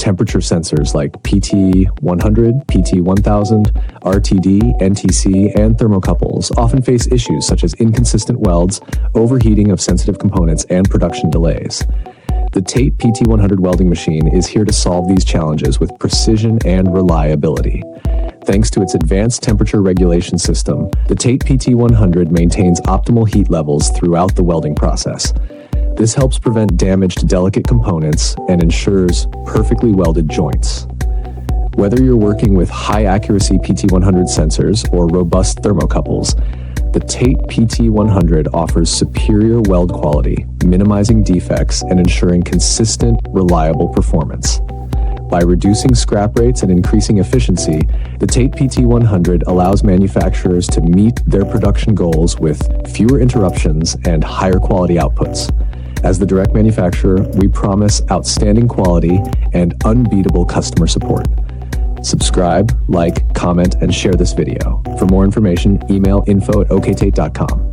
temperature sensors like PT100, PT1000, RTD, NTC, and thermocouples often face issues such as inconsistent welds, overheating of sensitive components, and production delays. The TATE PT100 Welding Machine is here to solve these challenges with precision and reliability. Thanks to its advanced temperature regulation system, the TATE PT100 maintains optimal heat levels throughout the welding process. This helps prevent damage to delicate components and ensures perfectly welded joints. Whether you're working with high-accuracy PT100 sensors or robust thermocouples, the TATE PT100 offers superior weld quality, minimizing defects and ensuring consistent, reliable performance. By reducing scrap rates and increasing efficiency, the TATE PT100 allows manufacturers to meet their production goals with fewer interruptions and higher quality outputs. As the direct manufacturer, we promise outstanding quality and unbeatable customer support. Subscribe, like, comment, and share this video. For more information, email info@oktate.com.